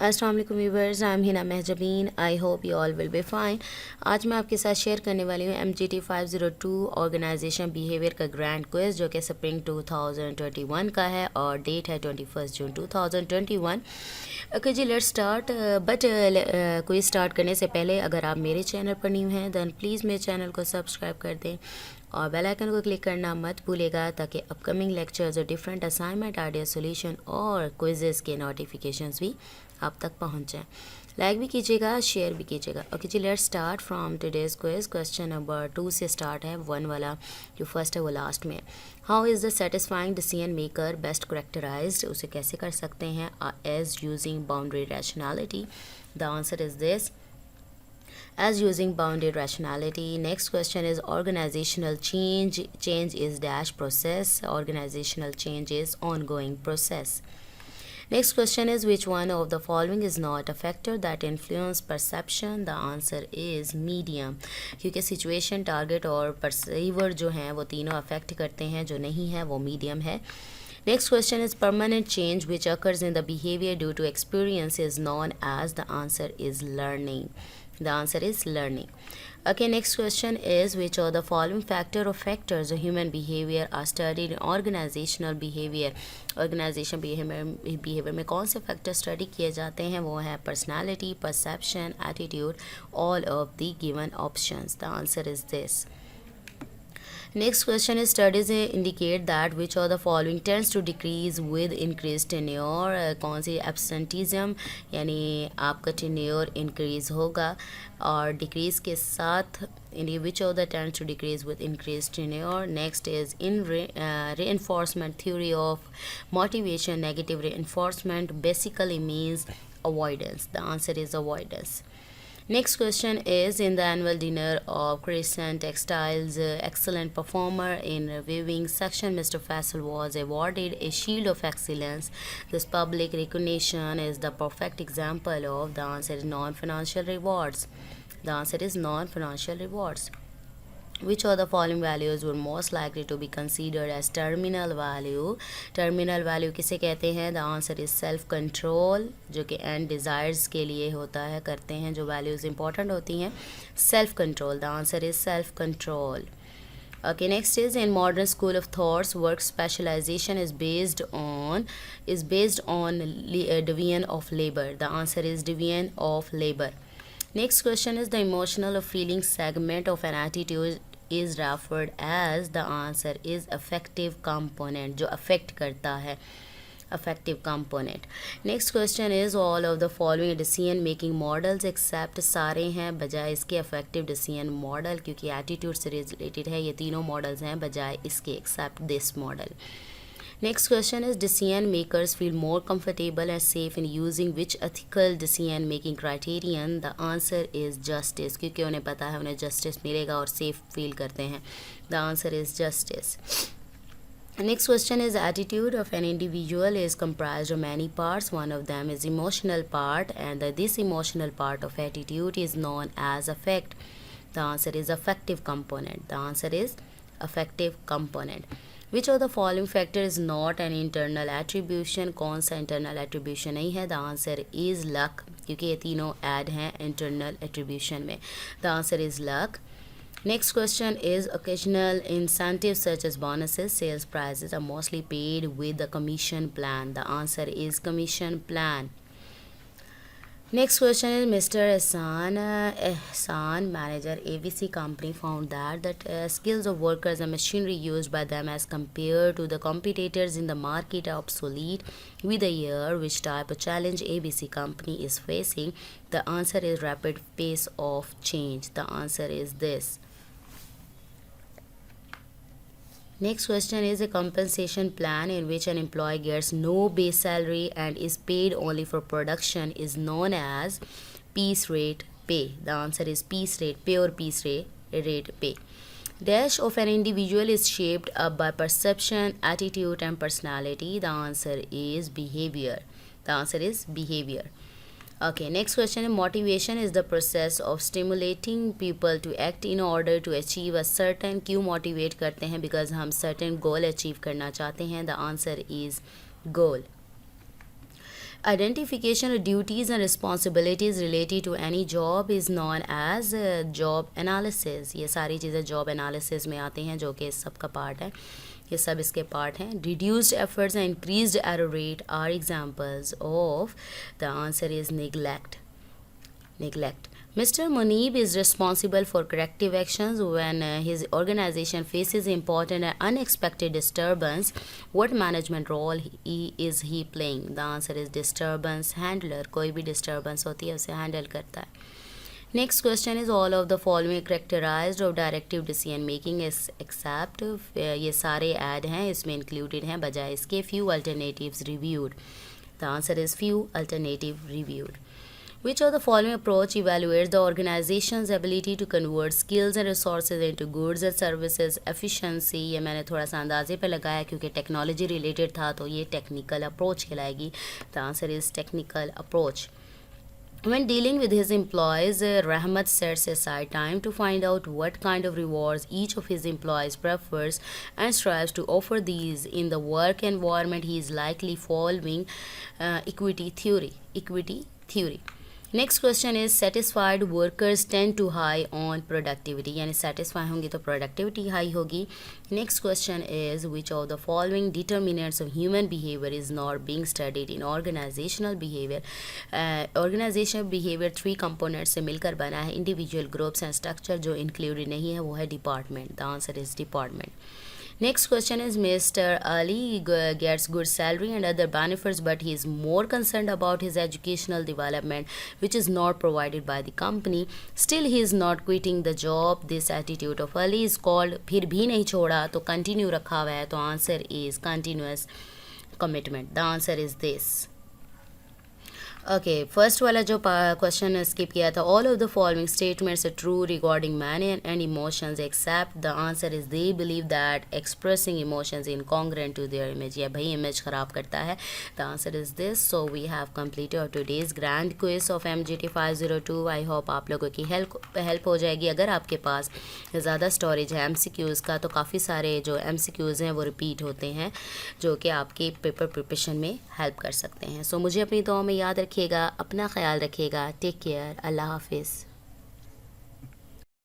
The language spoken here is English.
अस्सलाम वालेकुम viewers, I am Hina Mahjabeen. I hope you all will be fine. आज मैं आपके साथ शेयर करने वाली हूँ MGT 502 ऑर्गेनाइजेशन बिहेवियर का ग्रैंड क्विज, जो कि स्प्रिंग 2021 का है और डेट है 21 जून 2021। ओके जी, let's start. But quiz start करने से पहले अगर आप मेरे चैनल पर न्यू हैं देन प्लीज़ मेरे चैनल को सब्सक्राइब कर दें और बेल आइकन को क्लिक करना मत भूलेगा, ताकि अपकमिंग लेक्चर्स और डिफरेंट असाइनमेंट, आइडिया, सॉल्यूशन और क्विजेस के नोटिफिकेशंस भी आप तक पहुंच जाएं। लाइक भी कीजिएगा, शेयर भी कीजिएगा। ओके जी, let's start from today's quiz. Question number 2 से स्टार्ट है। 1 वाला जो फर्स्ट है वो लास्ट में है। How is the satisfying decision maker best characterized? उसे कैसे कर सकते हैं as using boundary rationality? The answer is this, as using bounded rationality. Next question is organizational change. Change is dash process. Organizational change is ongoing process. Next question is, which one of the following is not a factor that influence perception? The answer is medium, क्योंकि situation, target और perceiver जो हैं वो तीनों affect करते हैं, जो नहीं है वो medium है। Next question is, permanent change which occurs in the behavior due to experience is known as? The answer is learning. The answer is learning. Okay, next question is, which of the following factor or factors of human behavior are studied in organizational behavior? Organization behavior में कौन से factor study किए जाते हैं? वो है personality, perception, attitude, all of the given options. The answer is this. Next question is, studies indicate that which of the following tends to decrease with increased tenure? कौन सी absenteeism यानी आपका tenure increase होगा और decrease के साथ, which of the tends to decrease with increased tenure? Next is, in reinforcement theory of motivation, negative reinforcement basically means avoidance. The answer is avoidance. Next question is, in the annual dinner of Crescent Textiles excellent performer in weaving section, Mr. Faisal was awarded a shield of excellence. This public recognition is the perfect example of? The answer is non-financial rewards. The answer is non-financial rewards. Which of the following values were most likely to be considered as terminal value? Terminal value किसे कहते हैं? The answer is self control, जो कि end desires के लिए होता है, करते हैं जो values important होती हैं, self control. The answer is self control. Okay, next is, in modern school of thoughts, work specialization is based on division of labor. The answer is division of labor. Next question is, the emotional or feeling segment of an attitude is referred as? The answer is affective component, जो affect करता है, affective component. Next question is, all of the following decision making models except, सारे हैं बजाय इसके affective decision model, क्योंकि attitude से related है, ये तीनों models हैं बजाय इसके except this model. Next question is, decision makers feel more comfortable and safe in using which ethical decision making criterion? The answer is justice, क्योंकि उन्हें पता है उन्हें justice मिलेगा और safe feel करते हैं. The answer is justice. Next question is, attitude of an individual is comprised of many parts. One of them is emotional part, and this emotional part of attitude is known as affect. The answer is affective component. The answer is affective component. Which of the following factor is not an internal attribution? कौन सा internal attribution नहीं है? The answer is luck, क्योंकि ये तीनों add हैं internal attribution में. The answer is luck. Next question is, occasional incentives such as bonuses, sales prices are mostly paid with the commission plan. The answer is commission plan. Next question is, Mr. Ehsan, manager ABC company, found that the skills of workers and machinery used by them as compared to the competitors in the market are obsolete with a year. Which type of challenge ABC company is facing? The answer is rapid pace of change. The answer is this. Next question is, a compensation plan in which an employee gets no base salary and is paid only for production is known as? Piece rate pay. The answer is piece rate pay or piece rate pay. Dash of an individual is shaped up by perception, attitude and personality. The answer is behavior. The answer is behavior. Okay, next question is, motivation is the process of stimulating people to act in order to achieve a certain. क्यों motivate करते हैं? Because हम certain goal achieve करना चाहते हैं. The answer is goal. Identification of duties and responsibilities related to any job is known as job analysis. ये सारी चीज़ें job analysis में आती हैं, जो कि इस सब का पार्ट है, ये सब इसके पार्ट हैं. Reduced efforts and increased error rate are examples of. The answer is neglect. Mr. Munib is responsible for corrective actions when his organization faces important and unexpected disturbance. What management role is he playing? The answer is disturbance handler. कोई भी disturbance होती है उसे handle करता है. Next question is all of the following characterized of directive decision making is except. ये सारे add हैं, इसमें included हैं बजाय इसके few alternatives reviewed. The answer is few alternative reviewed. Which of the following approach evaluates the organization's ability to convert skills and resources into goods and services efficiency? ये मैंने थोड़ा सा अंदाजे पे लगाया क्योंकि टेक्नोलॉजी रिलेटेड था, तो ये टेक्निकल अप्रोच कहलाएगी. The answer is technical approach. When dealing with his employees, Rahmat sets aside time to find out what kind of rewards each of his employees prefers and strives to offer these in the work environment. He is likely following equity theory. Next question is satisfied workers tend to high on productivity, यानी satisfy होंगी तो productivity high होगी. Next question is which of the following determinants of human behavior is not being studied in organizational behavior? Organizational behavior 3 components से मिलकर बना है. Individual, groups and structure जो included नहीं है वो है department. The answer is department. Next question is Mr. Ali gets good salary and other benefits, but he is more concerned about his educational development, which is not provided by the company. Still, he is not quitting the job. This attitude of Ali is called फिर भी नहीं छोड़ा, तो continue रखा हुआ है, तो answer is continuous commitment. The answer is this. Okay, first वाला जो क्वेश्चन स्किप किया था, all of the following statements are true regarding man and emotions except. The answer is they believe that expressing emotions incongruent to their image. या भाई image ख़राब करता है. The answer is this. So we have completed today's grand quiz of MGT 502. I hope आप लोगों की help हो जाएगी. अगर आपके पास ज़्यादा स्टोरेज है MCQs का, तो काफ़ी सारे जो MCQs हैं वो रिपीट होते हैं, जो कि आपके पेपर प्रिपरेशन में हेल्प कर सकते हैं. सो मुझे अपनी दुआ में याद रखिएगा, अपना ख्याल रखिएगा. Take care. अल्लाह हाफिज़.